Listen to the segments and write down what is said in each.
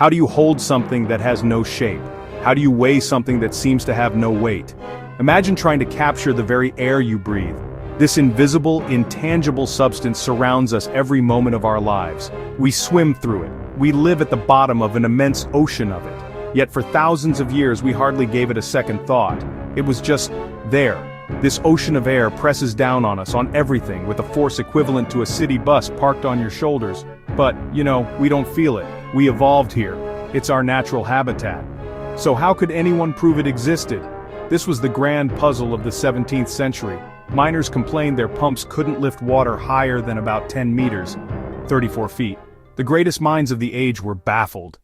How do you hold something that has no shape? How do you weigh something that seems to have no weight? Imagine trying to capture the very air you breathe. This invisible, intangible substance surrounds us every moment of our lives. We swim through it. We live at the bottom of an immense ocean of it. Yet for thousands of years we hardly gave it a second thought. It was just there. This ocean of air presses down on us, on everything, with a force equivalent to a city bus parked on your shoulders. But, we don't feel it. We evolved here. It's our natural habitat. So how could anyone prove it existed? This was the grand puzzle of the 17th century. Miners complained their pumps couldn't lift water higher than about 10 meters, 34 feet. The greatest minds of the age were baffled.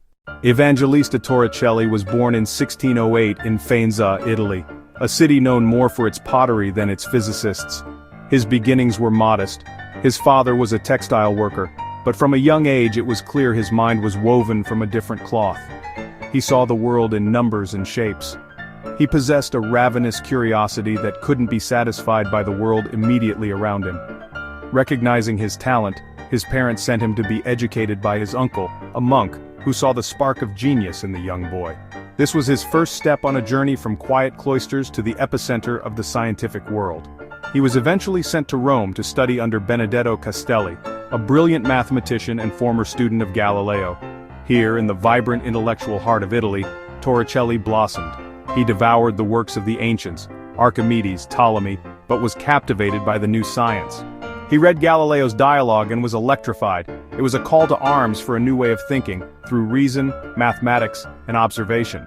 Evangelista Torricelli was born in 1608 in Faenza, Italy, a city known more for its pottery than its physicists. His beginnings were modest. His father was a textile worker, but from a young age it was clear his mind was woven from a different cloth. He saw the world in numbers and shapes. He possessed a ravenous curiosity that couldn't be satisfied by the world immediately around him. Recognizing his talent, his parents sent him to be educated by his uncle, a monk, who saw the spark of genius in the young boy. This was his first step on a journey from quiet cloisters to the epicenter of the scientific world. He was eventually sent to Rome to study under Benedetto Castelli, a brilliant mathematician and former student of Galileo. Here, in the vibrant intellectual heart of Italy, Torricelli blossomed. He devoured the works of the ancients, Archimedes, Ptolemy, but was captivated by the new science. He read Galileo's dialogue and was electrified. It was a call to arms for a new way of thinking, through reason, mathematics, and observation.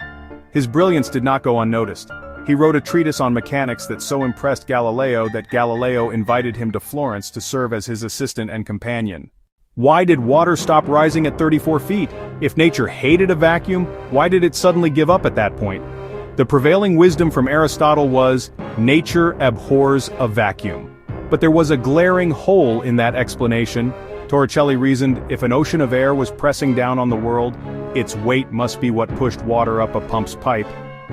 His brilliance did not go unnoticed. He wrote a treatise on mechanics that so impressed Galileo that Galileo invited him to Florence to serve as his assistant and companion. Why did water stop rising at 34 feet? If nature hated a vacuum, why did it suddenly give up at that point? The prevailing wisdom from Aristotle was, nature abhors a vacuum. But there was a glaring hole in that explanation. Torricelli reasoned, if an ocean of air was pressing down on the world, its weight must be what pushed water up a pump's pipe.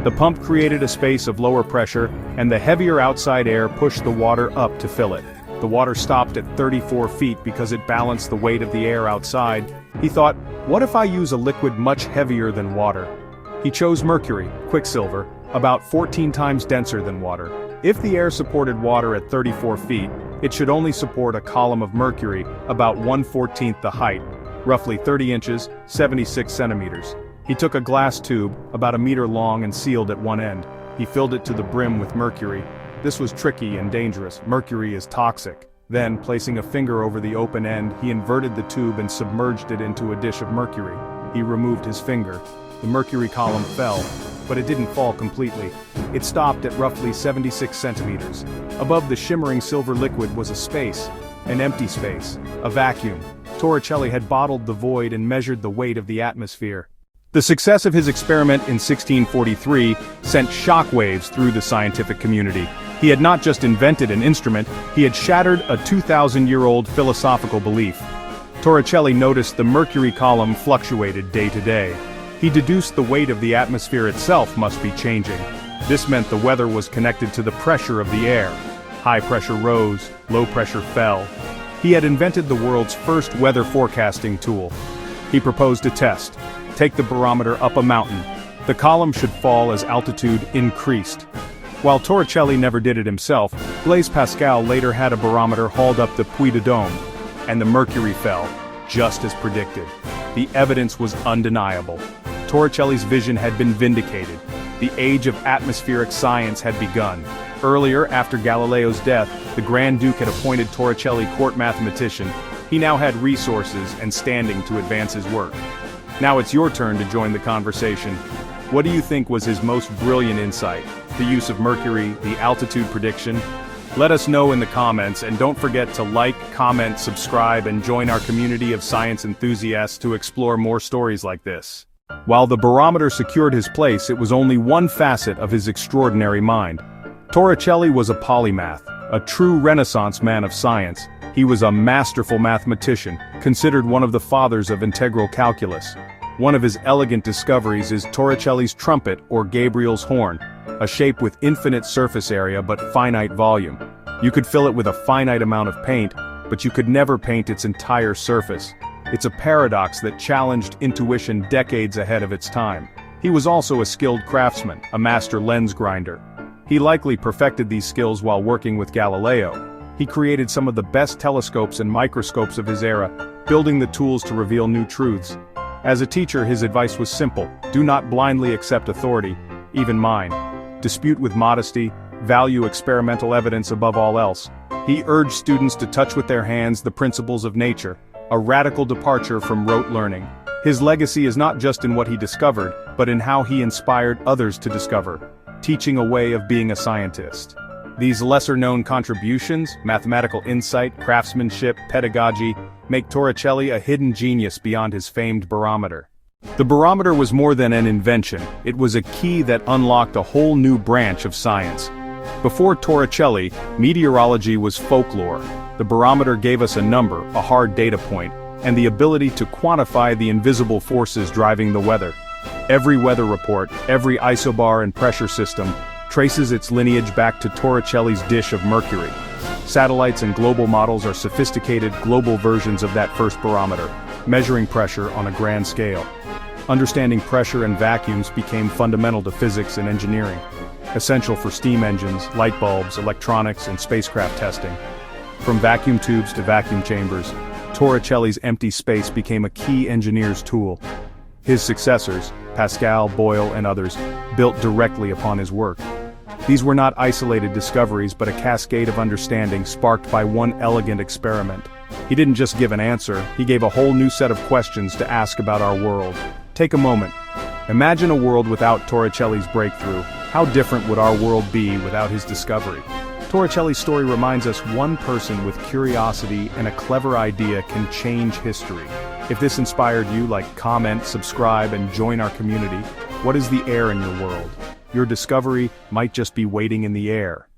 The pump created a space of lower pressure, and the heavier outside air pushed the water up to fill it. The water stopped at 34 feet because it balanced the weight of the air outside. He thought, what if I use a liquid much heavier than water? He chose mercury, quicksilver, about 14 times denser than water. If the air supported water at 34 feet, it should only support a column of mercury about 1/14 the height, roughly 30 inches, 76 centimeters. He took a glass tube, about a meter long and sealed at one end. He filled it to the brim with mercury. This was tricky and dangerous. Mercury is toxic. Then, placing a finger over the open end, he inverted the tube and submerged it into a dish of mercury. He removed his finger. The mercury column fell, but it didn't fall completely. It stopped at roughly 76 centimeters. Above the shimmering silver liquid was a space, an empty space, a vacuum. Torricelli had bottled the void and measured the weight of the atmosphere. The success of his experiment in 1643 sent shockwaves through the scientific community. He had not just invented an instrument, he had shattered a 2,000-year-old philosophical belief. Torricelli noticed the mercury column fluctuated day to day. He deduced the weight of the atmosphere itself must be changing. This meant the weather was connected to the pressure of the air. High pressure rose, low pressure fell. He had invented the world's first weather forecasting tool. He proposed a test. Take the barometer up a mountain. The column should fall as altitude increased. While Torricelli never did it himself, Blaise Pascal later had a barometer hauled up the Puy de Dôme, and the mercury fell, just as predicted. The evidence was undeniable. Torricelli's vision had been vindicated. The age of atmospheric science had begun. Earlier, after Galileo's death, the Grand Duke had appointed Torricelli court mathematician. He now had resources and standing to advance his work. Now it's your turn to join the conversation. What do you think was his most brilliant insight? The use of mercury, the altitude prediction? Let us know in the comments, and don't forget to like, comment, subscribe, and join our community of science enthusiasts to explore more stories like this. While the barometer secured his place, it was only one facet of his extraordinary mind. Torricelli was a polymath, a true Renaissance man of science. He was a masterful mathematician, considered one of the fathers of integral calculus. One of his elegant discoveries is Torricelli's trumpet or Gabriel's horn, a shape with infinite surface area but finite volume. You could fill it with a finite amount of paint, but you could never paint its entire surface. It's a paradox that challenged intuition decades ahead of its time. He was also a skilled craftsman, a master lens grinder. He likely perfected these skills while working with Galileo. He created some of the best telescopes and microscopes of his era, building the tools to reveal new truths. As a teacher, his advice was simple: do not blindly accept authority, even mine. Dispute with modesty, value experimental evidence above all else. He urged students to touch with their hands the principles of nature, a radical departure from rote learning. His legacy is not just in what he discovered, but in how he inspired others to discover, teaching a way of being a scientist. These lesser-known contributions, mathematical insight, craftsmanship, pedagogy, make Torricelli a hidden genius beyond his famed barometer. The barometer was more than an invention, it was a key that unlocked a whole new branch of science. Before Torricelli, meteorology was folklore. The barometer gave us a number, a hard data point, and the ability to quantify the invisible forces driving the weather. Every weather report, every isobar and pressure system, traces its lineage back to Torricelli's dish of mercury. Satellites and global models are sophisticated global versions of that first barometer, measuring pressure on a grand scale. Understanding pressure and vacuums became fundamental to physics and engineering, essential for steam engines, light bulbs, electronics, and spacecraft testing. From vacuum tubes to vacuum chambers, Torricelli's empty space became a key engineer's tool. His successors, Pascal, Boyle, and others, built directly upon his work. These were not isolated discoveries but a cascade of understanding sparked by one elegant experiment. He didn't just give an answer, he gave a whole new set of questions to ask about our world. Take a moment. Imagine a world without Torricelli's breakthrough. How different would our world be without his discovery? Torricelli's story reminds us one person with curiosity and a clever idea can change history. If this inspired you, comment, subscribe, and join our community. What is the air in your world? Your discovery might just be waiting in the air.